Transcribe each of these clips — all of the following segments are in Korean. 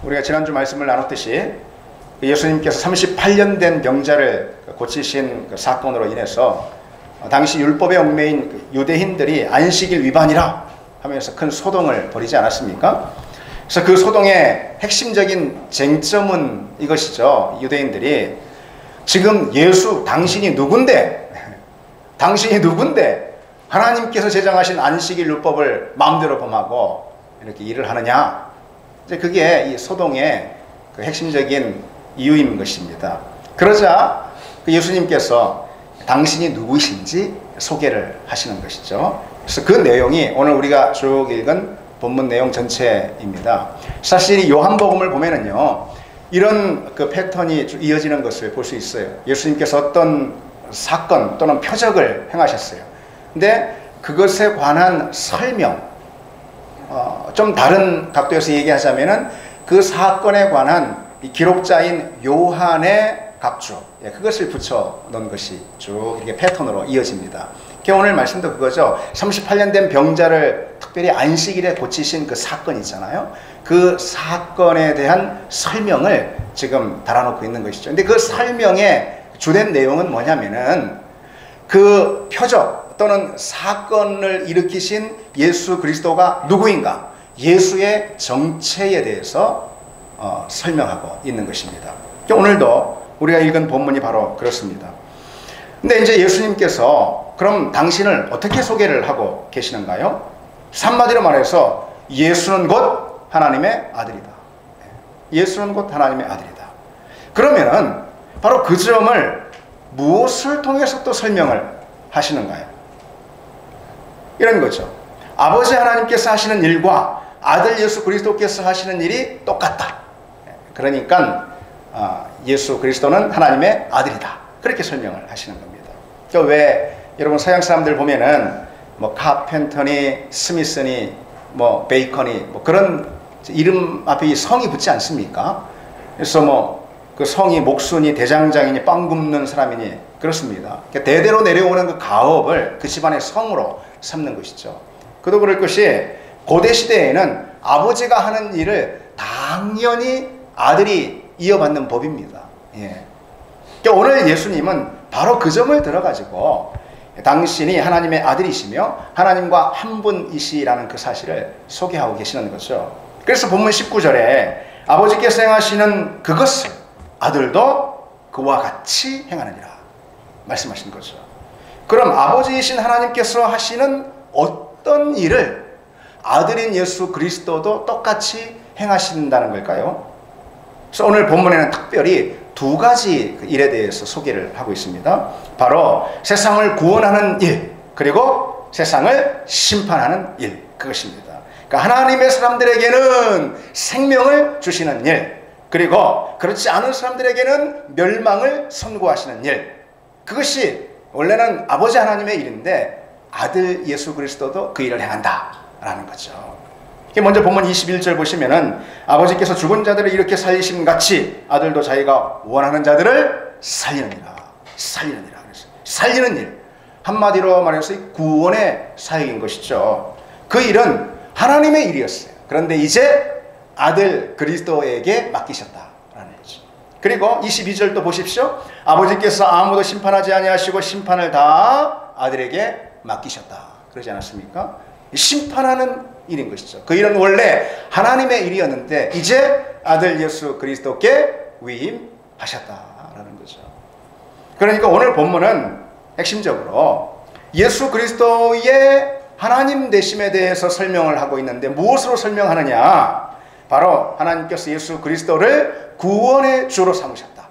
우리가 지난주 말씀을 나눴듯이 예수님께서 38년 된 병자를 고치신 그 사건으로 인해서 당시 율법에 얽매인 유대인들이 안식일 위반이라 하면서 큰 소동을 벌이지 않았습니까? 그래서 그 소동의 핵심적인 쟁점은 이것이죠. 유대인들이 지금 예수 당신이 누군데 하나님께서 제정하신 안식일 율법을 마음대로 범하고 이렇게 일을 하느냐. 이제 그게 이 소동의 그 핵심적인 이유인 것입니다. 그러자 그 예수님께서 당신이 누구신지 소개를 하시는 것이죠. 그래서 그 내용이 오늘 우리가 쭉 읽은 본문 내용 전체입니다. 사실 이 요한복음을 보면은요, 이런 그 패턴이 쭉 이어지는 것을 볼 수 있어요. 예수님께서 어떤 사건 또는 표적을 행하셨어요. 근데 그것에 관한 설명, 좀 다른 각도에서 얘기하자면은 그 사건에 관한 이 기록자인 요한의 각주, 그것을 붙여 놓은 것이 쭉 이게 패턴으로 이어집니다. 오늘 말씀도 그거죠. 38년 된 병자를 특별히 안식일에 고치신 그 사건 있잖아요. 그 사건에 대한 설명을 지금 달아놓고 있는 것이죠. 근데 그 설명의 주된 내용은 뭐냐면은 그 표적 또는 사건을 일으키신 예수 그리스도가 누구인가, 예수의 정체에 대해서 설명하고 있는 것입니다. 오늘도 우리가 읽은 본문이 바로 그렇습니다. 근데 이제 예수님께서 그럼 당신을 어떻게 소개를 하고 계시는가요? 한마디로 말해서 예수는 곧 하나님의 아들이다. 예수는 곧 하나님의 아들이다. 그러면은 바로 그 점을 무엇을 통해서 또 설명을 하시는가요? 이런 거죠. 아버지 하나님께서 하시는 일과 아들 예수 그리스도께서 하시는 일이 똑같다. 그러니까 예수 그리스도는 하나님의 아들이다. 그렇게 설명을 하시는 겁니다. 왜 여러분 서양 사람들 보면은 뭐 카펜터니, 스미스니, 뭐 베이컨이 뭐 그런 이름 앞에 성이 붙지 않습니까? 그래서 뭐 그 성이 목순이, 대장장이니, 빵 굽는 사람이니 그렇습니다. 대대로 내려오는 그 가업을 그 집안의 성으로 삼는 것이죠. 그도 그럴 것이 고대 시대에는 아버지가 하는 일을 당연히 아들이 이어받는 법입니다. 예. 오늘 예수님은 바로 그 점을 들어가지고 당신이 하나님의 아들이시며 하나님과 한 분이시라는 그 사실을 소개하고 계시는 거죠. 그래서 본문 19절에 아버지께서 행하시는 그것을 아들도 그와 같이 행하느니라 말씀하신 거죠. 그럼 아버지이신 하나님께서 하시는 어떤 일을 아들인 예수 그리스도도 똑같이 행하신다는 걸까요? 그래서 오늘 본문에는 특별히 두 가지 일에 대해서 소개를 하고 있습니다. 바로 세상을 구원하는 일, 그리고 세상을 심판하는 일, 그것입니다. 그러니까 하나님의 사람들에게는 생명을 주시는 일, 그리고 그렇지 않은 사람들에게는 멸망을 선고하시는 일, 그것이 원래는 아버지 하나님의 일인데 아들 예수 그리스도도 그 일을 행한다라는 거죠. 먼저 본문 21절 보시면은 아버지께서 죽은 자들을 이렇게 살리심 같이 아들도 자기가 원하는 자들을 살리느니라. 그래서 살리는 일, 한마디로 말해서 구원의 사역인 것이죠. 그 일은 하나님의 일이었어요. 그런데 이제 아들 그리스도에게 맡기셨다라는 거죠. 그리고 22절도 보십시오. 아버지께서 아무도 심판하지 아니하시고 심판을 다 아들에게 맡기셨다. 그러지 않았습니까? 심판하는 일인 것이죠. 그 일은 원래 하나님의 일이었는데 이제 아들 예수 그리스도께 위임하셨다라는 거죠. 그러니까 오늘 본문은 핵심적으로 예수 그리스도의 하나님 되심에 대해서 설명을 하고 있는데 무엇으로 설명하느냐? 바로 하나님께서 예수 그리스도를 구원의 주로 삼으셨다.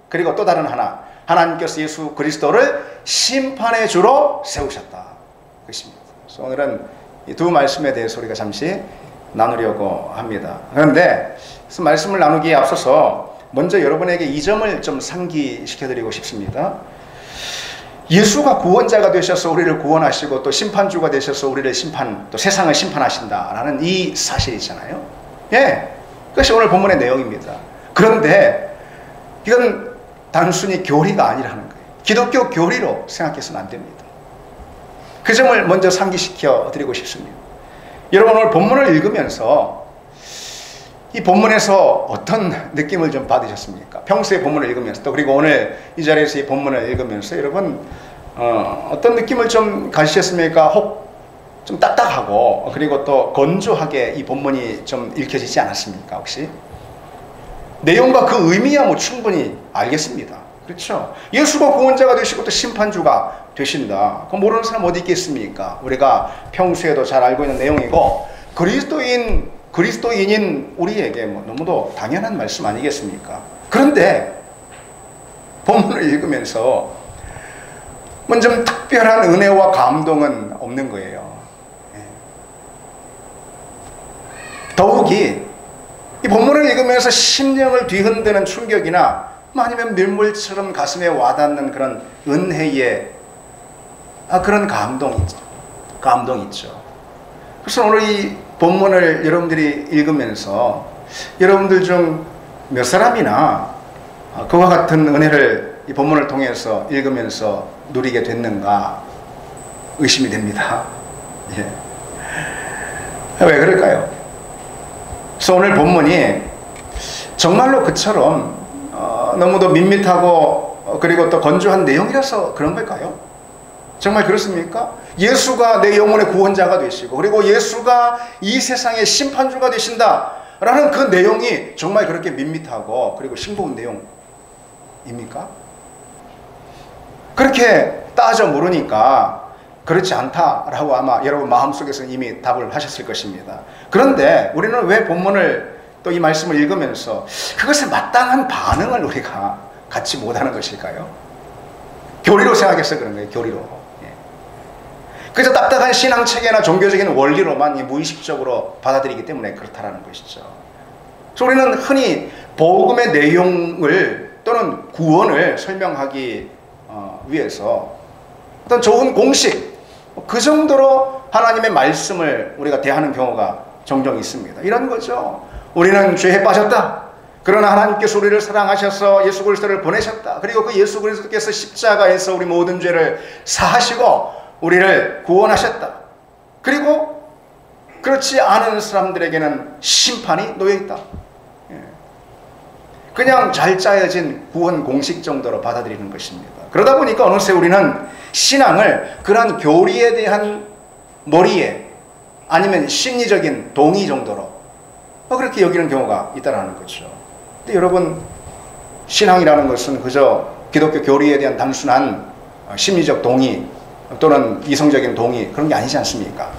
그리고 또 다른 하나, 하나님께서 예수 그리스도를 심판의 주로 세우셨다. 그것입니다. 그래서 오늘은 이 두 말씀에 대해서 우리가 잠시 나누려고 합니다. 그런데 말씀을 나누기에 앞서서 먼저 여러분에게 이 점을 좀 상기시켜드리고 싶습니다. 예수가 구원자가 되셔서 우리를 구원하시고 또 심판주가 되셔서 우리를 또 세상을 심판하신다라는 이 사실이잖아요. 예, 그것이 오늘 본문의 내용입니다. 그런데 이건 단순히 교리가 아니라는 거예요. 기독교 교리로 생각해서는 안 됩니다. 그 점을 먼저 상기시켜 드리고 싶습니다. 여러분 오늘 본문을 읽으면서 이 본문에서 어떤 느낌을 좀 받으셨습니까? 평소에 본문을 읽으면서 또 그리고 오늘 이 자리에서 이 본문을 읽으면서 여러분 어떤 느낌을 좀 가지셨습니까? 혹 좀 딱딱하고 그리고 또 건조하게 이 본문이 좀 읽혀지지 않았습니까? 혹시? 내용과 그 의미야 뭐 충분히 알겠습니다. 그렇죠? 예수가 구원자가 되시고 또 심판주가 되신다. 그럼 모르는 사람 어디 있겠습니까? 우리가 평소에도 잘 알고 있는 내용이고 그리스도인인 우리에게 뭐 너무도 당연한 말씀 아니겠습니까? 그런데 본문을 읽으면서 뭐 좀 특별한 은혜와 감동은 없는 거예요. 더욱이 이 본문을 읽으면서 심령을 뒤흔드는 충격이나 아니면 밀물처럼 가슴에 와닿는 그런 은혜의 그런 감동 있죠. 그래서 오늘 이 본문을 여러분들이 읽으면서 여러분들 중 몇 사람이나 그와 같은 은혜를 이 본문을 통해서 읽으면서 누리게 됐는가 의심이 됩니다. 예. 왜 그럴까요? 그래서 오늘 본문이 정말로 그처럼 너무도 밋밋하고 그리고 또 건조한 내용이라서 그런 걸까요? 정말 그렇습니까? 예수가 내 영혼의 구원자가 되시고 그리고 예수가 이 세상의 심판주가 되신다라는 그 내용이 정말 그렇게 밋밋하고 그리고 싱거운 내용입니까? 그렇게 따져 물으니까 그렇지 않다라고 아마 여러분 마음속에서 이미 답을 하셨을 것입니다. 그런데 우리는 왜 본문을 또 이 말씀을 읽으면서 그것에 마땅한 반응을 우리가 갖지 못하는 것일까요? 교리로 생각해서 그런 거예요. 교리로. 그래서 딱딱한 신앙체계나 종교적인 원리로만 무의식적으로 받아들이기 때문에 그렇다라는 것이죠. 그래서 우리는 흔히 복음의 내용을 또는 구원을 설명하기 위해서 어떤 좋은 공식 그 정도로 하나님의 말씀을 우리가 대하는 경우가 종종 있습니다. 이런 거죠. 우리는 죄에 빠졌다. 그러나 하나님께서 우리를 사랑하셔서 예수 그리스도를 보내셨다. 그리고 그 예수 그리스도께서 십자가에서 우리 모든 죄를 사하시고 우리를 구원하셨다. 그리고 그렇지 않은 사람들에게는 심판이 놓여있다. 그냥 잘 짜여진 구원 공식 정도로 받아들이는 것입니다. 그러다 보니까 어느새 우리는 신앙을 그러한 교리에 대한 머리에 아니면 심리적인 동의 정도로 그렇게 여기는 경우가 있다는 거죠. 근데 여러분, 신앙이라는 것은 그저 기독교 교리에 대한 단순한 심리적 동의 또는 이성적인 동의 그런 게 아니지 않습니까?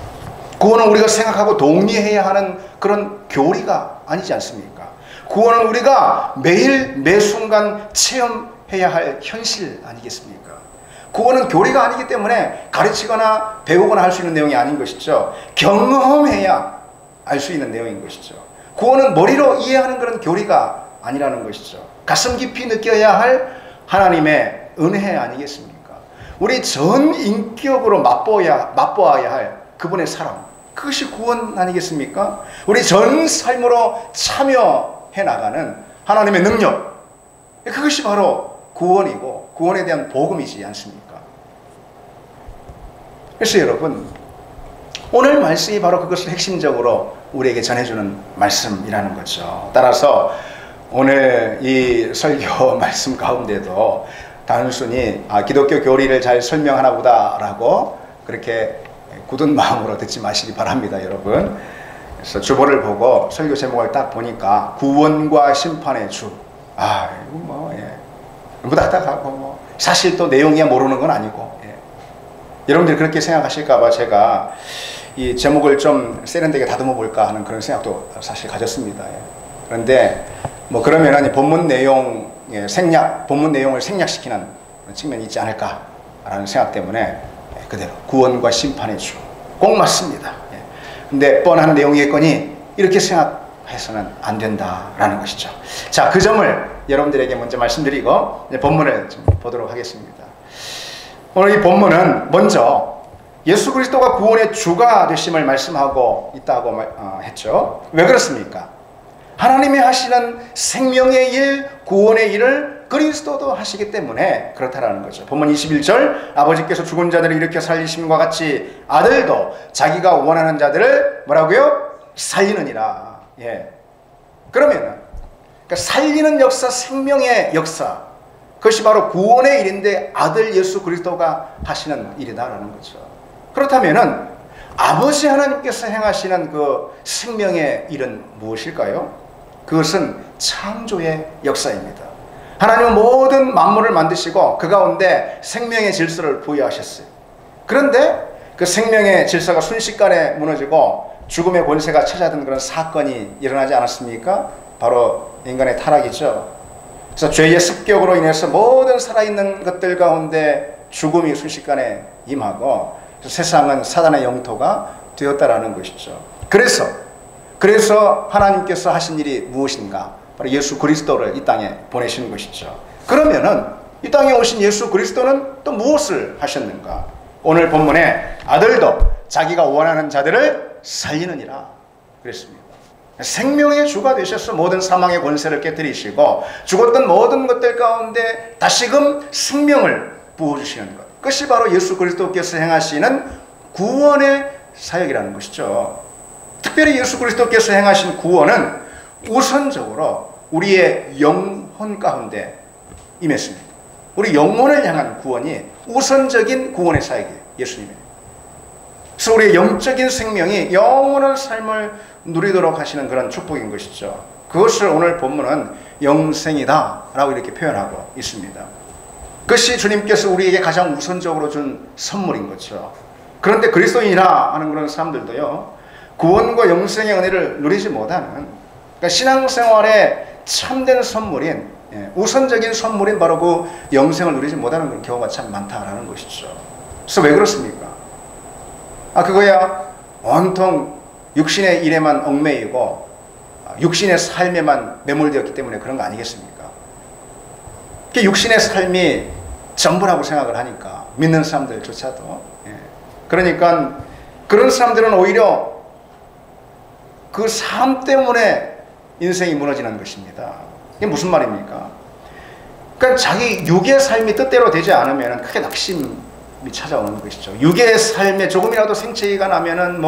구원은 우리가 생각하고 동의해야 하는 그런 교리가 아니지 않습니까? 구원은 우리가 매일 매 순간 체험해야 할 현실 아니겠습니까? 구원은 교리가 아니기 때문에 가르치거나 배우거나 할 수 있는 내용이 아닌 것이죠. 경험해야 알 수 있는 내용인 것이죠. 구원은 머리로 이해하는 그런 교리가 아니라는 것이죠. 가슴 깊이 느껴야 할 하나님의 은혜 아니겠습니까? 우리 전 인격으로 맛보아야 할 그분의 사랑, 그것이 구원 아니겠습니까? 우리 전 삶으로 참여해 나가는 하나님의 능력, 그것이 바로 구원이고 구원에 대한 복음이지 않습니까? 그래서 여러분, 오늘 말씀이 바로 그것을 핵심적으로 우리에게 전해주는 말씀이라는 거죠. 따라서 오늘 이 설교 말씀 가운데도 단순히 기독교 교리를 잘 설명하나 보다라고 그렇게 굳은 마음으로 듣지 마시기 바랍니다, 여러분. 그래서 주보를 보고 설교 제목을 딱 보니까 구원과 심판의 주. 이거 너무 딱딱하고 사실 또 내용이야 모르는 건 아니고. 여러분들이 그렇게 생각하실까봐 제가 이 제목을 좀 세련되게 다듬어 볼까 하는 그런 생각도 사실 가졌습니다. 그런데 뭐 그러면 본문 내용 본문 내용을 생략시키는 측면이 있지 않을까라는 생각 때문에 그대로 구원과 심판의 주. 꼭 맞습니다. 근데 뻔한 내용이겠거니 이렇게 생각해서는 안 된다라는 것이죠. 자, 그 점을 여러분들에게 먼저 말씀드리고 이제 본문을 좀 보도록 하겠습니다. 오늘 이 본문은 먼저 예수 그리스도가 구원의 주가 되심을 말씀하고 있다고 했죠. 왜 그렇습니까? 하나님이 하시는 생명의 일, 구원의 일을 그리스도도 하시기 때문에 그렇다라는 거죠. 본문 21절, 아버지께서 죽은 자들을 일으켜 살리심과 같이 아들도 자기가 원하는 자들을 뭐라고요? 살리느니라. 그러면은 그러니까 살리는 역사, 생명의 역사, 그것이 바로 구원의 일인데 아들 예수 그리스도가 하시는 일이다라는 거죠. 그렇다면은 아버지 하나님께서 행하시는 그 생명의 일은 무엇일까요? 그것은 창조의 역사입니다. 하나님은 모든 만물을 만드시고 그 가운데 생명의 질서를 부여하셨어요. 그런데 그 생명의 질서가 순식간에 무너지고 죽음의 권세가 찾아든 그런 사건이 일어나지 않았습니까? 바로 인간의 타락이죠. 그래서 죄의 습격으로 인해서 모든 살아있는 것들 가운데 죽음이 순식간에 임하고 세상은 사단의 영토가 되었다라는 것이죠. 그래서 하나님께서 하신 일이 무엇인가? 바로 예수 그리스도를 이 땅에 보내신 것이죠. 그러면은 이 땅에 오신 예수 그리스도는 또 무엇을 하셨는가? 오늘 본문에 아들도 자기가 원하는 자들을 살리느니라 그랬습니다. 생명의 주가 되셔서 모든 사망의 권세를 깨뜨리시고 죽었던 모든 것들 가운데 다시금 생명을 부어주시는 것, 그것이 바로 예수 그리스도께서 행하시는 구원의 사역이라는 것이죠. 특별히 예수 그리스도께서 행하신 구원은 우선적으로 우리의 영혼 가운데 임했습니다. 우리 영혼을 향한 구원이 우선적인 구원의 사역이에요. 예수님의. 그래서 우리의 영적인 생명이 영원한 삶을 누리도록 하시는 그런 축복인 것이죠. 그것을 오늘 본문은 영생이다 라고 이렇게 표현하고 있습니다. 그것이 주님께서 우리에게 가장 우선적으로 준 선물인 거죠. 그런데 그리스도인이라 하는 그런 사람들도요, 구원과 영생의 은혜를 누리지 못하는, 그러니까 신앙생활의 참된 선물인, 우선적인 선물인 바로 그 영생을 누리지 못하는 그런 경우가 참 많다라는 것이죠. 그래서 왜 그렇습니까? 그거야 온통 육신의 일에만 얽매이고 육신의 삶에만 매몰되었기 때문에 그런 거 아니겠습니까? 육신의 삶이 전부라고 생각을 하니까, 믿는 사람들조차도. 그러니까 그런 사람들은 오히려 그 삶 때문에 인생이 무너지는 것입니다. 이게 무슨 말입니까? 그러니까 자기 육의 삶이 뜻대로 되지 않으면 크게 낙심이 찾아오는 것이죠. 육의 삶에 조금이라도 생채기가 나면은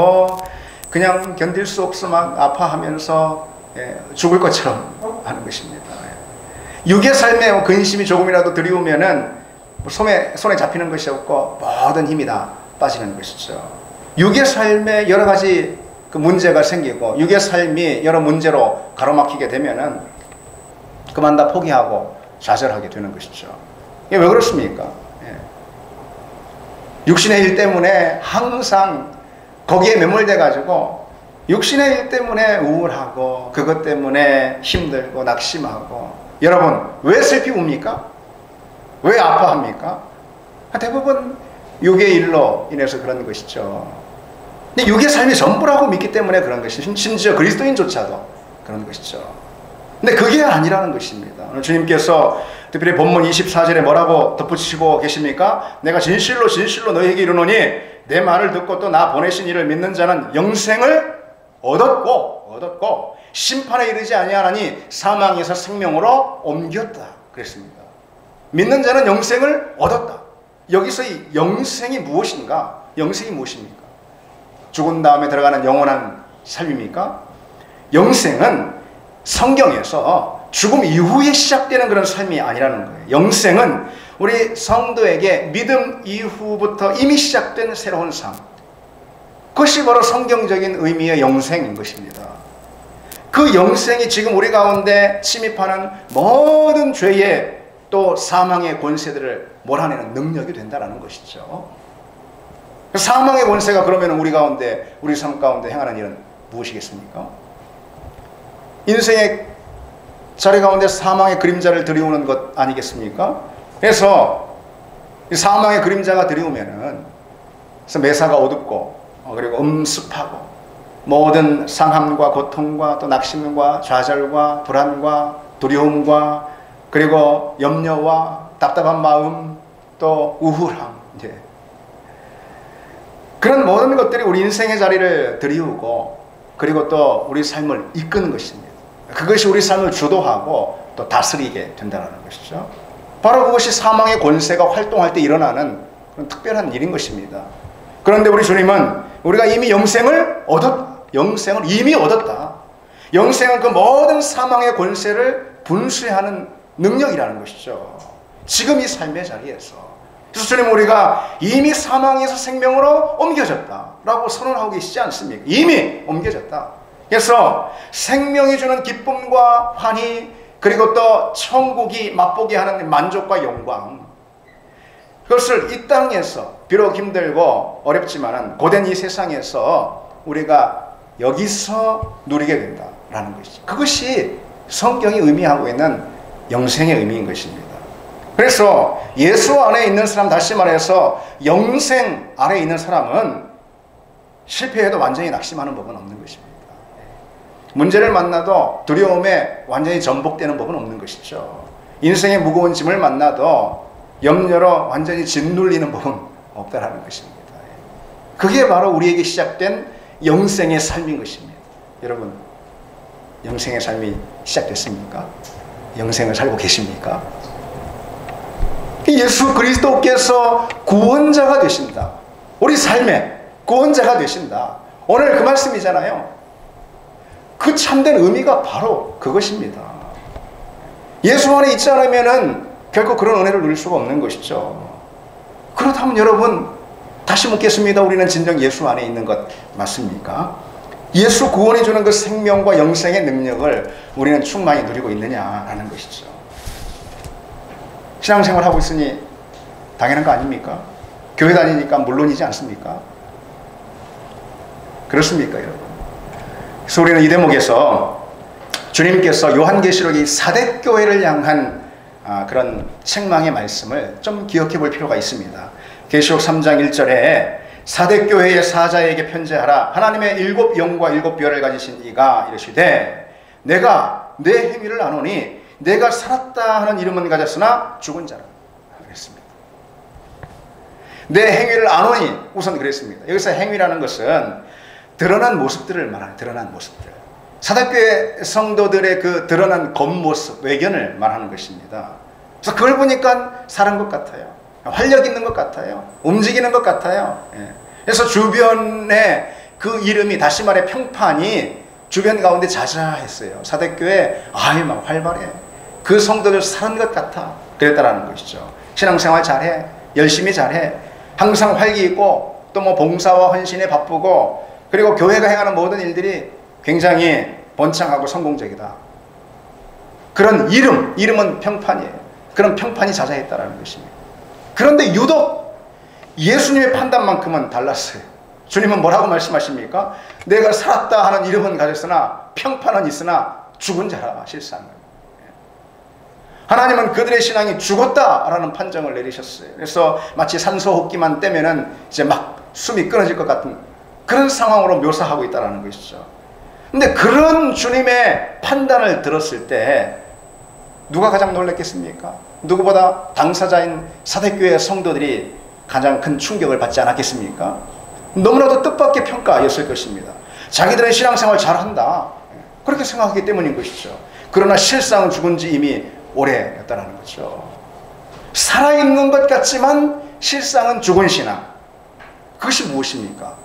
그냥 견딜 수 없어 막 아파하면서 죽을 것처럼 하는 것입니다. 육의 삶에 근심이 조금이라도 드리우면은 손에 잡히는 것이 없고 모든 힘이 다 빠지는 것이죠. 육의 삶에 여러 가지 그 문제가 생기고 육의 삶이 여러 문제로 가로막히게 되면은 그만 다 포기하고 좌절하게 되는 것이죠. 이게 왜 그렇습니까? 육신의 일 때문에 항상 거기에 매몰돼 가지고 육신의 일 때문에 우울하고 그것 때문에 힘들고 낙심하고. 여러분, 왜 슬피 웁니까? 왜 아파합니까? 대부분 육의 일로 인해서 그런 것이죠. 근데 육의 삶이 전부라고 믿기 때문에 그런 것이, 심지어 그리스도인조차도 그런 것이죠. 근데 그게 아니라는 것입니다. 오늘 주님께서 특별히 본문 24절에 뭐라고 덧붙이시고 계십니까? 내가 진실로 진실로 너희에게 이르노니 내 말을 듣고 또 나 보내신 이를 믿는 자는 영생을 얻었고 심판에 이르지 아니하나니 사망에서 생명으로 옮겼다 그랬습니다. 믿는 자는 영생을 얻었다. 여기서 이 영생이 무엇인가? 영생이 무엇입니까? 죽은 다음에 들어가는 영원한 삶입니까? 영생은 성경에서 죽음 이후에 시작되는 그런 삶이 아니라는 거예요. 영생은 우리 성도에게 믿음 이후부터 이미 시작된 새로운 삶, 그것이 바로 성경적인 의미의 영생인 것입니다. 그 영생이 지금 우리 가운데 침입하는 모든 죄의 또 사망의 권세들을 몰아내는 능력이 된다는 것이죠. 사망의 권세가 그러면 우리 가운데, 우리 삶 가운데 행하는 일은 무엇이겠습니까? 인생의 자리 가운데 사망의 그림자를 들이우는 것 아니겠습니까? 그래서 이 사망의 그림자가 들이우면은 그래서 매사가 어둡고 그리고 음습하고 모든 상함과 고통과 또 낙심과 좌절과 불안과 두려움과 그리고 염려와 답답한 마음 또 우울함, 그런 모든 것들이 우리 인생의 자리를 들이우고 그리고 또 우리 삶을 이끄는 것입니다. 그것이 우리 삶을 주도하고 또 다스리게 된다는 것이죠. 바로 그것이 사망의 권세가 활동할 때 일어나는 그런 특별한 일인 것입니다. 그런데 우리 주님은 우리가 이미 영생을 이미 얻었다. 영생은 그 모든 사망의 권세를 분쇄하는 능력이라는 것이죠. 지금 이 삶의 자리에서. 그래서 주님, 우리가 이미 사망에서 생명으로 옮겨졌다라고 선언하고 계시지 않습니까? 이미 옮겨졌다. 그래서 생명이 주는 기쁨과 환희, 그리고 또 천국이 맛보게 하는 만족과 영광, 그것을 이 땅에서 비록 힘들고 어렵지만 고된 이 세상에서 우리가 여기서 누리게 된다라는 것이죠. 그것이 성경이 의미하고 있는 영생의 의미인 것입니다. 그래서 예수 안에 있는 사람, 다시 말해서 영생 안에 있는 사람은 실패해도 완전히 낙심하는 법은 없는 것입니다. 문제를 만나도 두려움에 완전히 전복되는 법은 없는 것이죠. 인생의 무거운 짐을 만나도 염려로 완전히 짓눌리는 법은 없다라는 것입니다. 그게 바로 우리에게 시작된 영생의 삶인 것입니다. 여러분, 영생의 삶이 시작됐습니까? 영생을 살고 계십니까? 예수 그리스도께서 구원자가 되신다. 우리 삶의 구원자가 되신다. 오늘 그 말씀이잖아요. 그 참된 의미가 바로 그것입니다. 예수 안에 있지 않으면은 결코 그런 은혜를 누릴 수가 없는 것이죠. 그렇다면 여러분, 다시 묻겠습니다. 우리는 진정 예수 안에 있는 것 맞습니까? 예수 구원해 주는 그 생명과 영생의 능력을 우리는 충만히 누리고 있느냐라는 것이죠. 신앙생활 하고 있으니 당연한 거 아닙니까? 교회 다니니까 물론이지 않습니까? 그렇습니까, 여러분? 그래서 우리는 이 대목에서 주님께서 요한계시록이 사대교회를 향한 그런 책망의 말씀을 좀 기억해 볼 필요가 있습니다. 계시록 3장 1절에 사대교회의 사자에게 편지하라. 하나님의 7 영과 7 별을 가지신 이가 이르시되 내가 내 행위를 아노니 내가 살았다 하는 이름은 가졌으나 죽은 자라 그랬습니다. 내 행위를 아노니, 우선 그랬습니다. 여기서 행위라는 것은 드러난 모습들을 말하는, 드러난 모습들, 사대교회 성도들의 그 드러난 겉모습, 외견을 말하는 것입니다. 그래서 그걸 보니까 사는 것 같아요. 활력 있는 것 같아요. 움직이는 것 같아요. 그래서 주변에 그 이름이, 다시 말해 평판이 주변 가운데 자자했어요. 사대교회 막 활발해. 그 성도들 사는 것 같아. 그랬다라는 것이죠. 신앙생활 잘해. 열심히 잘해. 항상 활기 있고 또 뭐 봉사와 헌신에 바쁘고, 그리고 교회가 행하는 모든 일들이 굉장히 번창하고 성공적이다. 그런 이름은 평판이에요. 그런 평판이 자자했다라는 것입니다. 그런데 유독 예수님의 판단만큼은 달랐어요. 주님은 뭐라고 말씀하십니까? 내가 살았다 하는 이름은 가졌으나 평판은 있으나 죽은 자라, 실상은. 하나님은 그들의 신앙이 죽었다라는 판정을 내리셨어요. 그래서 마치 산소 호흡기만 떼면은 이제 막 숨이 끊어질 것 같은 그런 상황으로 묘사하고 있다는 것이죠. 근데 그런 주님의 판단을 들었을 때 누가 가장 놀랐겠습니까? 누구보다 당사자인 사대교회 성도들이 가장 큰 충격을 받지 않았겠습니까? 너무나도 뜻밖의 평가였을 것입니다. 자기들은 신앙생활 잘한다, 그렇게 생각하기 때문인 것이죠. 그러나 실상은 죽은 지 이미 오래였다는 거죠. 살아있는 것 같지만 실상은 죽은 신앙. 그것이 무엇입니까?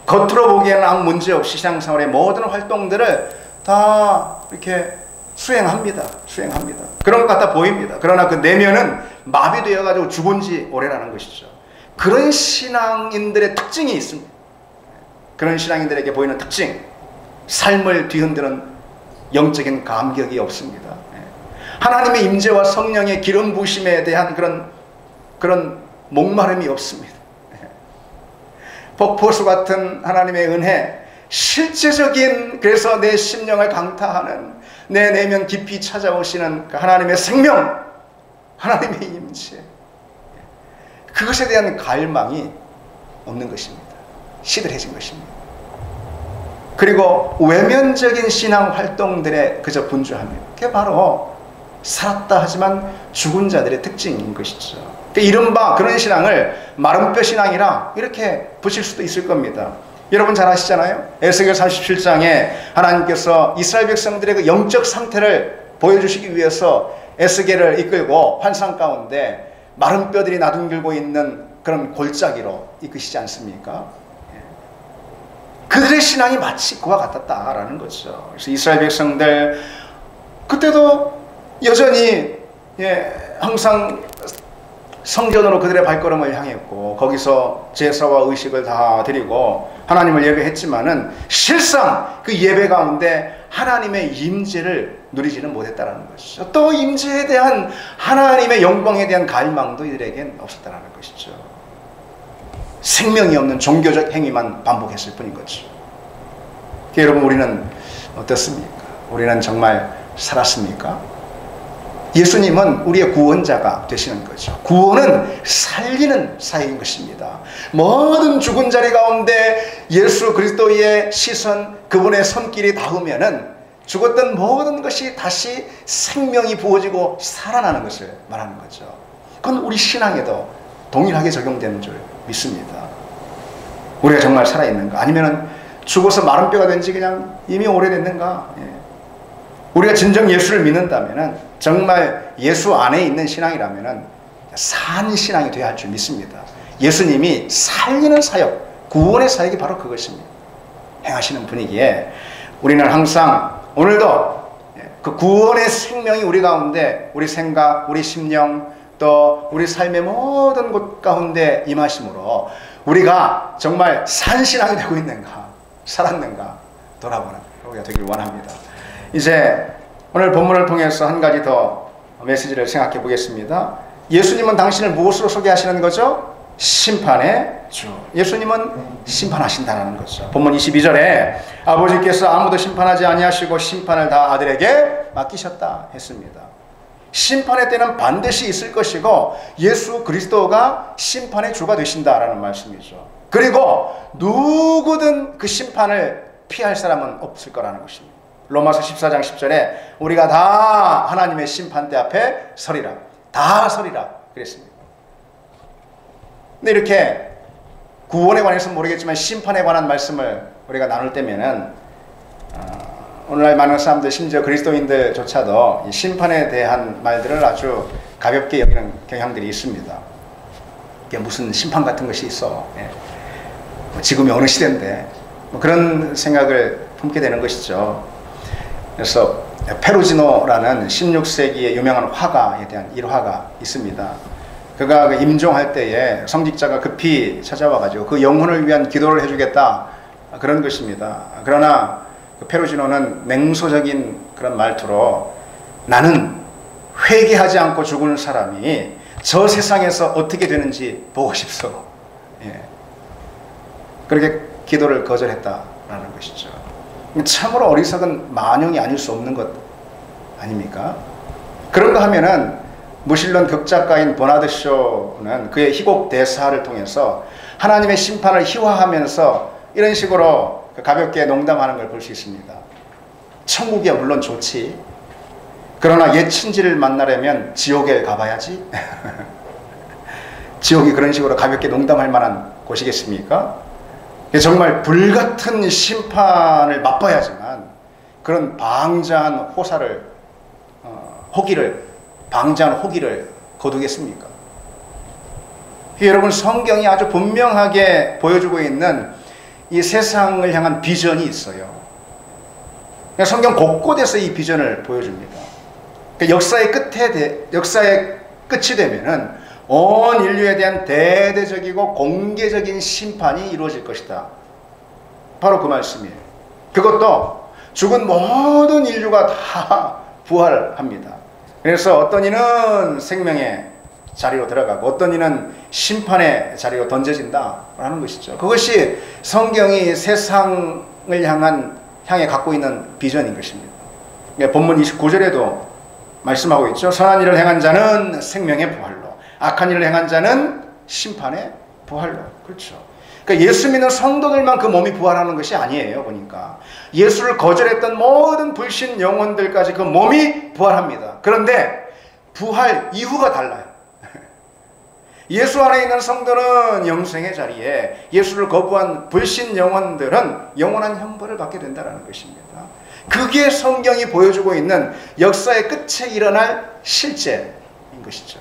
겉으로 보기에는 아무 문제 없이 신앙생활의 모든 활동들을 다 이렇게 수행합니다. 그런 것 같아 보입니다. 그러나 그 내면은 마비되어가지고 죽은 지 오래라는 것이죠. 그런 신앙인들의 특징이 있습니다. 그런 신앙인들에게 보이는 특징, 삶을 뒤흔드는 영적인 감격이 없습니다. 하나님의 임재와 성령의 기름 부심에 대한 그런 목마름이 없습니다. 폭포수 같은 하나님의 은혜, 실제적인, 그래서 내 심령을 강타하는, 내 내면 깊이 찾아오시는 그 하나님의 생명, 하나님의 임재, 그것에 대한 갈망이 없는 것입니다. 시들해진 것입니다. 그리고 외면적인 신앙 활동들에 그저 분주합니다. 그게 바로 살았다 하지만 죽은 자들의 특징인 것이죠. 이른바 그런 신앙을 마름뼈 신앙이라 이렇게 붙일 수도 있을 겁니다. 여러분 잘 아시잖아요. 에스겔 37장에 하나님께서 이스라엘 백성들의 그 영적 상태를 보여주시기 위해서 에스겔을 이끌고 환상 가운데 마른 뼈들이 나둥길고 있는 그런 골짜기로 이끄시지 않습니까? 그들의 신앙이 마치 그와 같았다라는 거죠. 그래서 이스라엘 백성들 그때도 여전히 항상 성전으로 그들의 발걸음을 향했고 거기서 제사와 의식을 다 드리고 하나님을 예배했지만은 실상 그 예배 가운데 하나님의 임재를 누리지는 못했다라는 것이죠. 또 임재에 대한 하나님의 영광에 대한 갈망도 이들에겐 없었다라는 것이죠. 생명이 없는 종교적 행위만 반복했을 뿐인 거죠. 여러분, 우리는 어떻습니까? 우리는 정말 살았습니까? 예수님은 우리의 구원자가 되시는 거죠. 구원은 살리는 사역인 것입니다. 모든 죽은 자리 가운데 예수 그리스도의 시선, 그분의 손길이 닿으면은 죽었던 모든 것이 다시 생명이 부어지고 살아나는 것을 말하는 거죠. 그건 우리 신앙에도 동일하게 적용되는 줄 믿습니다. 우리가 정말 살아있는가? 아니면은 죽어서 마른 뼈가 된 지 그냥 이미 오래됐는가? 우리가 진정 예수를 믿는다면은 정말 예수 안에 있는 신앙이라면은 산 신앙이 되어야 할 줄 믿습니다. 예수님이 살리는 사역, 구원의 사역이 바로 그것입니다. 행하시는 분이기에 우리는 항상 오늘도 그 구원의 생명이 우리 가운데, 우리 생각, 우리 심령, 또 우리 삶의 모든 곳 가운데 임하심으로 우리가 정말 산 신앙이 되고 있는가, 살았는가 돌아보는 우리가 되길 원합니다. 이제 오늘 본문을 통해서 한 가지 더 메시지를 생각해 보겠습니다. 예수님은 당신을 무엇으로 소개하시는 거죠? 심판의 주. 예수님은 심판하신다는 거죠. 본문 22절에 아버지께서 아무도 심판하지 아니하시고 심판을 다 아들에게 맡기셨다 했습니다. 심판의 때는 반드시 있을 것이고 예수 그리스도가 심판의 주가 되신다라는 말씀이죠. 그리고 누구든 그 심판을 피할 사람은 없을 거라는 것입니다. 로마서 14장 10절에 우리가 다 하나님의 심판대 앞에 서리라. 다 서리라 그랬습니다. 근데 이렇게 구원에 관해서는 모르겠지만 심판에 관한 말씀을 우리가 나눌 때면은 오늘날 많은 사람들, 심지어 그리스도인들조차도 이 심판에 대한 말들을 아주 가볍게 여기는 경향들이 있습니다. 이게 무슨 심판 같은 것이 있어. 지금이 어느 시대인데 그런 생각을 품게 되는 것이죠. 그래서 페루지노라는 16세기의 유명한 화가에 대한 일화가 있습니다. 그가 그 임종할 때에 성직자가 급히 찾아와가지고 그 영혼을 위한 기도를 해주겠다 그런 것입니다. 그러나 그 페루지노는 맹소적인 그런 말투로 나는 회개하지 않고 죽은 사람이 저 세상에서 어떻게 되는지 보고 싶소. 그렇게 기도를 거절했다라는 것이죠. 참으로 어리석은 만용이 아닐 수 없는 것 아닙니까? 그런가 하면은 무신론 극작가인 버나드 쇼는 그의 희곡 대사를 통해서 하나님의 심판을 희화하면서 이런 식으로 가볍게 농담하는 걸 볼 수 있습니다. 천국이야 물론 좋지. 그러나 옛 친지를 만나려면 지옥에 가봐야지. 지옥이 그런 식으로 가볍게 농담할 만한 곳이겠습니까? 정말 불같은 심판을 맛봐야지만 그런 방자한 방자한 호기를 거두겠습니까? 여러분, 성경이 아주 분명하게 보여주고 있는 이 세상을 향한 비전이 있어요. 성경 곳곳에서 이 비전을 보여줍니다. 역사의 끝이 되면은 온 인류에 대한 대대적이고 공개적인 심판이 이루어질 것이다. 바로 그 말씀이에요. 그것도 죽은 모든 인류가 다 부활합니다. 그래서 어떤 이는 생명의 자리로 들어가고 어떤 이는 심판의 자리로 던져진다라는 것이죠. 그것이 성경이 세상을 향해 갖고 있는 비전인 것입니다. 본문 29절에도 말씀하고 있죠. 선한 일을 행한 자는 생명의 부활로, 악한 일을 행한 자는 심판의 부활로. 그렇죠. 그러니까 예수 믿는 성도들만 그 몸이 부활하는 것이 아니에요. 보니까 예수를 거절했던 모든 불신 영혼들까지 그 몸이 부활합니다. 그런데 부활 이후가 달라요. 예수 안에 있는 성도는 영생의 자리에, 예수를 거부한 불신 영혼들은 영원한 형벌을 받게 된다는 것입니다. 그게 성경이 보여주고 있는 역사의 끝에 일어날 실제인 것이죠.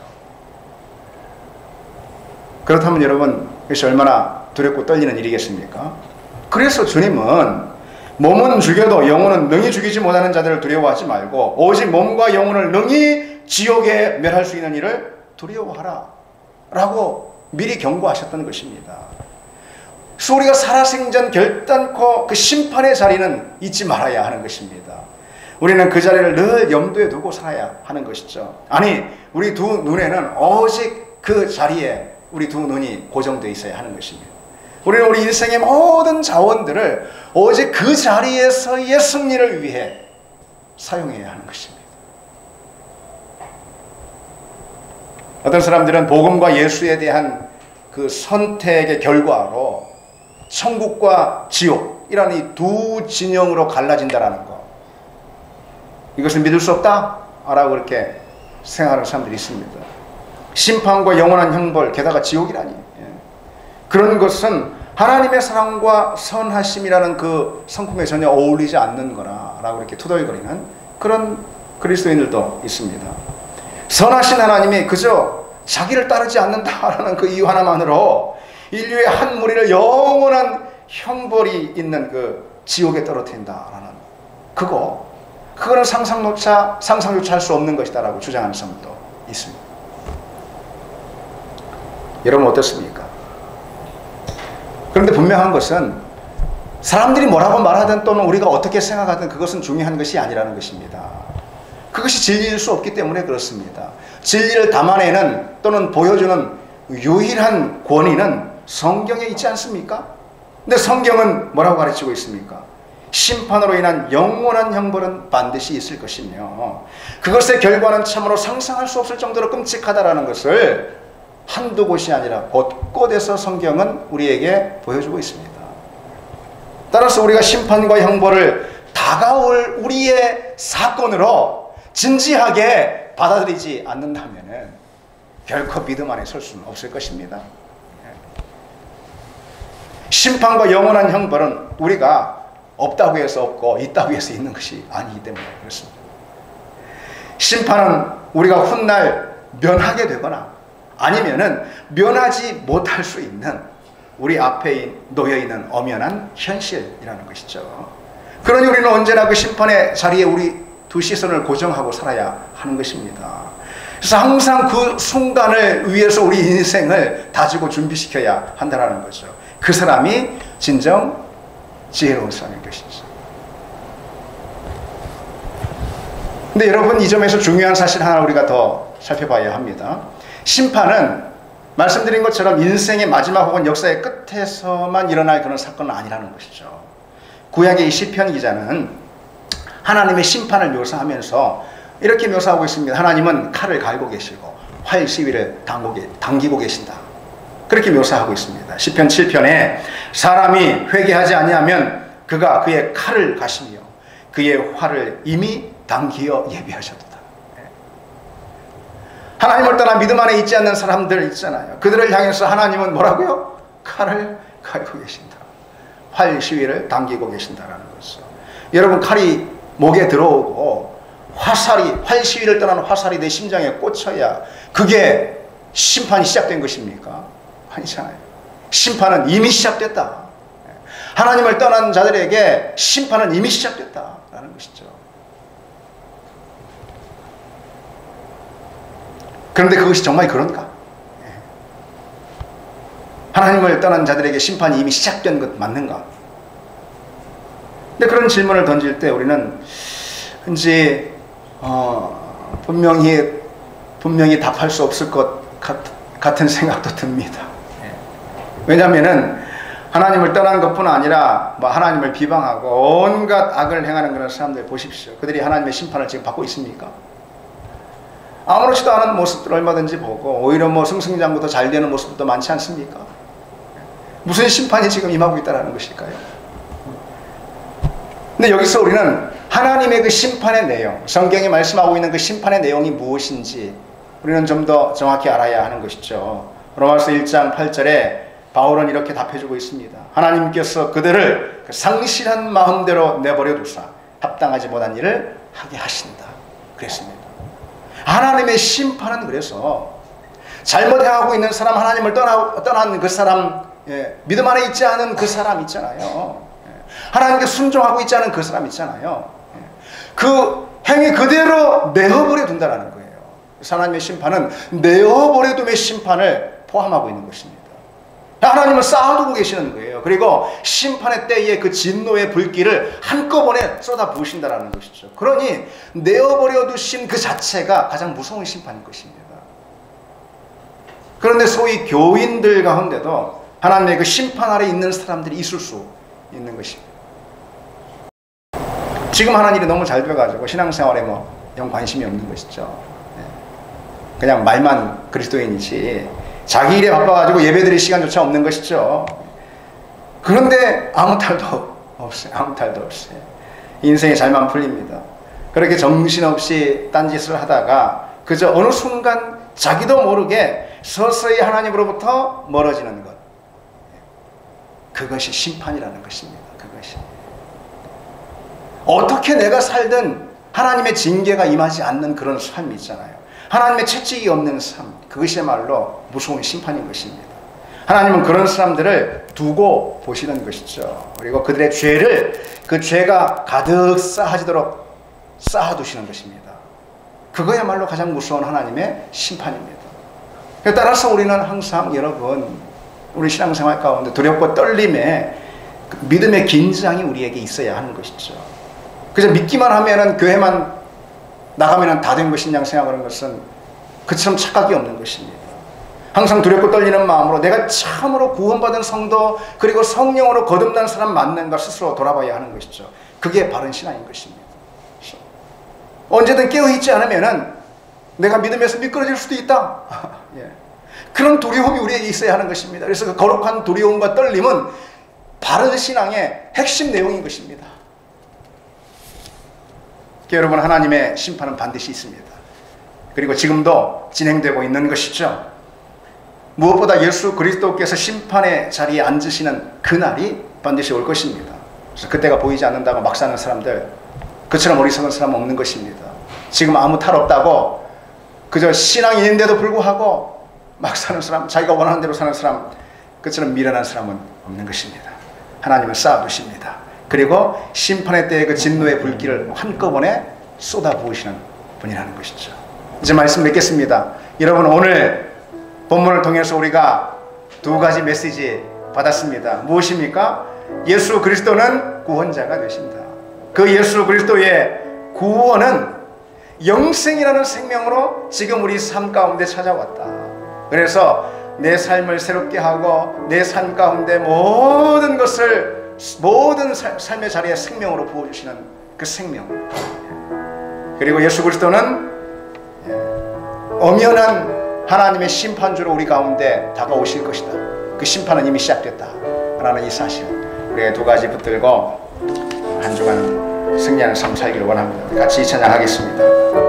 그렇다면 여러분, 그것이 얼마나 두렵고 떨리는 일이겠습니까? 그래서 주님은 몸은 죽여도 영혼은 능히 죽이지 못하는 자들을 두려워하지 말고 오직 몸과 영혼을 능히 지옥에 멸할 수 있는 일을 두려워하라 라고 미리 경고하셨던 것입니다. 그래서 우리가 살아생전 결단코 그 심판의 자리는 잊지 말아야 하는 것입니다. 우리는 그 자리를 늘 염두에 두고 살아야 하는 것이죠. 아니, 우리 두 눈에는 오직 그 자리에 우리 두 눈이 고정되어 있어야 하는 것입니다. 우리는 우리 인생의 모든 자원들을 오직 그 자리에서의 승리를 위해 사용해야 하는 것입니다. 어떤 사람들은 복음과 예수에 대한 그 선택의 결과로 천국과 지옥이라는 이 두 진영으로 갈라진다라는 것, 이것을 믿을 수 없다 라고 그렇게 생각하는 사람들이 있습니다. 심판과 영원한 형벌, 게다가 지옥이라니, 그런 것은 하나님의 사랑과 선하심이라는 그 성품에 전혀 어울리지 않는 거라고 이렇게 투덜거리는 그런 그리스도인들도 있습니다. 선하신 하나님이 그저 자기를 따르지 않는다라는 그 이유 하나만으로 인류의 한 무리를 영원한 형벌이 있는 그 지옥에 떨어뜨린다라는 그거는 상상조차 할 수 없는 것이다라고 주장하는 사람도 있습니다. 여러분 어떻습니까? 그런데 분명한 것은 사람들이 뭐라고 말하든 또는 우리가 어떻게 생각하든 그것은 중요한 것이 아니라는 것입니다. 그것이 진리일 수 없기 때문에 그렇습니다. 진리를 담아내는 또는 보여주는 유일한 권위는 성경에 있지 않습니까? 근데 성경은 뭐라고 가르치고 있습니까? 심판으로 인한 영원한 형벌은 반드시 있을 것이며 그것의 결과는 참으로 상상할 수 없을 정도로 끔찍하다라는 것을 한두 곳이 아니라 곳곳에서 성경은 우리에게 보여주고 있습니다. 따라서 우리가 심판과 형벌을 다가올 우리의 사건으로 진지하게 받아들이지 않는다면 결코 믿음 안에 설 수는 없을 것입니다. 심판과 영원한 형벌은 우리가 없다고 해서 없고 있다고 해서 있는 것이 아니기 때문에 그렇습니다. 심판은 우리가 훗날 면하게 되거나 아니면은 면하지 못할 수 있는 우리 앞에 놓여있는 엄연한 현실이라는 것이죠. 그러니 우리는 언제나 그 심판의 자리에 우리 두 시선을 고정하고 살아야 하는 것입니다. 그래서 항상 그 순간을 위해서 우리 인생을 다지고 준비시켜야 한다는 거죠. 그 사람이 진정 지혜로운 사람인 것이죠. 근데 여러분, 이 점에서 중요한 사실 하나 우리가 더 살펴봐야 합니다. 심판은 말씀드린 것처럼 인생의 마지막 혹은 역사의 끝에서만 일어날 그런 사건은 아니라는 것이죠. 구약의 이 시편 기자는 하나님의 심판을 묘사하면서 이렇게 묘사하고 있습니다. 하나님은 칼을 갈고 계시고 활 시위를 당기고 계신다. 그렇게 묘사하고 있습니다. 시편 7편에 사람이 회개하지 아니하면 그가 그의 칼을 가시며 그의 활을 이미 당기어 예비하셨도다. 하나님을 떠나 믿음 안에 있지 않는 사람들 있잖아요. 그들을 향해서 하나님은 뭐라고요? 칼을 갈고 계신다. 활 시위를 당기고 계신다라는 거죠. 여러분, 칼이 목에 들어오고 활 시위를 떠나는 화살이 내 심장에 꽂혀야 그게 심판이 시작된 것입니까? 아니잖아요. 심판은 이미 시작됐다. 하나님을 떠난 자들에게 심판은 이미 시작됐다라는 것이죠. 그런데 그것이 정말 그런가? 하나님을 떠난 자들에게 심판이 이미 시작된 것 맞는가? 근데 그런 질문을 던질 때 우리는 왠지 분명히 답할 수 없을 것 같은 생각도 듭니다. 왜냐하면은 하나님을 떠난 것뿐 아니라 하나님을 비방하고 온갖 악을 행하는 그런 사람들 보십시오. 그들이 하나님의 심판을 지금 받고 있습니까? 아무렇지도 않은 모습들 얼마든지 보고 오히려 승승장구도 잘 되는 모습도 많지 않습니까? 무슨 심판이 지금 임하고 있다는 것일까요? 근데 여기서 우리는 하나님의 그 심판의 내용, 성경이 말씀하고 있는 그 심판의 내용이 무엇인지 우리는 좀 더 정확히 알아야 하는 것이죠. 로마서 1장 8절에 바울은 이렇게 답해주고 있습니다. 하나님께서 그들을 그 상실한 마음대로 내버려 두사 합당하지 못한 일을 하게 하신다. 그랬습니다. 하나님의 심판은 그래서 잘못 행하고 있는 사람, 하나님을 떠난 그 사람에 예, 믿음 안에 있지 않은 그 사람 있잖아요. 예, 하나님께 순종하고 있지 않은 그 사람 있잖아요. 예, 그 행위 그대로 내어버려 둔다는 거예요. 하나님의 심판은 내어버려 둠의 심판을 포함하고 있는 것입니다. 하나님은 쌓아두고 계시는 거예요. 그리고 심판의 때에 그 진노의 불길을 한꺼번에 쏟아 부으신다는 것이죠. 그러니 내어버려 두신 그 자체가 가장 무서운 심판인 것입니다. 그런데 소위 교인들 가운데도 하나님의 그 심판 아래 있는 사람들이 있을 수 있는 것입니다. 지금 하는 일이 너무 잘 돼가지고 신앙생활에 영 관심이 없는 것이죠. 그냥 말만 그리스도인이지 자기 일에 바빠가지고 예배드릴 시간조차 없는 것이죠. 그런데 아무 탈도 없어요. 아무 탈도 없어요. 인생이 잘만 풀립니다. 그렇게 정신없이 딴짓을 하다가 그저 어느 순간 자기도 모르게 서서히 하나님으로부터 멀어지는 것, 그것이 심판이라는 것입니다. 그것이 어떻게 내가 살든 하나님의 징계가 임하지 않는 그런 삶이 있잖아요. 하나님의 채찍이 없는 삶, 그것이야말로 무서운 심판인 것입니다. 하나님은 그런 사람들을 두고 보시는 것이죠. 그리고 그들의 죄를 그 죄가 가득 쌓아지도록 쌓아두시는 것입니다. 그거야말로 가장 무서운 하나님의 심판입니다. 따라서 우리는 항상 여러분, 우리 신앙생활 가운데 두렵고 떨림에 믿음의 긴장이 우리에게 있어야 하는 것이죠. 그저 믿기만 하면은 교회만 나가면은 다 된 것이냐 생각하는 것은 그처럼 착각이 없는 것입니다. 항상 두렵고 떨리는 마음으로 내가 참으로 구원받은 성도 그리고 성령으로 거듭난 사람 맞는가 스스로 돌아봐야 하는 것이죠. 그게 바른 신앙인 것입니다. 언제든 깨어있지 않으면은 내가 믿음에서 미끄러질 수도 있다. 예. 그런 두려움이 우리에게 있어야 하는 것입니다. 그래서 그 거룩한 두려움과 떨림은 바른 신앙의 핵심 내용인 것입니다. 여러분, 하나님의 심판은 반드시 있습니다. 그리고 지금도 진행되고 있는 것이죠. 무엇보다 예수 그리스도께서 심판의 자리에 앉으시는 그날이 반드시 올 것입니다. 그래서 그때가 보이지 않는다고 막 사는 사람들, 그처럼 어리석은 사람은 없는 것입니다. 지금 아무 탈 없다고 그저 신앙이 있는데도 불구하고 막 사는 사람, 자기가 원하는 대로 사는 사람, 그처럼 미련한 사람은 없는 것입니다. 하나님은 쌓아두십니다. 그리고 심판의 때의 그 진노의 불길을 한꺼번에 쏟아부으시는 분이라는 것이죠. 이제 말씀 맺겠습니다. 여러분, 오늘 본문을 통해서 우리가 두 가지 메시지 받았습니다. 무엇입니까? 예수 그리스도는 구원자가 되신다. 그 예수 그리스도의 구원은 영생이라는 생명으로 지금 우리 삶 가운데 찾아왔다. 그래서 내 삶을 새롭게 하고 내 삶 가운데 모든 것을, 모든 삶의 자리에 생명으로 부어주시는 그 생명, 그리고 예수 그리스도는 엄연한 하나님의 심판주로 우리 가운데 다가오실 것이다. 그 심판은 이미 시작됐다 라는 이 사실, 우리가 두 가지 붙들고 한 주간 승리하는 삶 살기를 원합니다. 같이 찬양하겠습니다.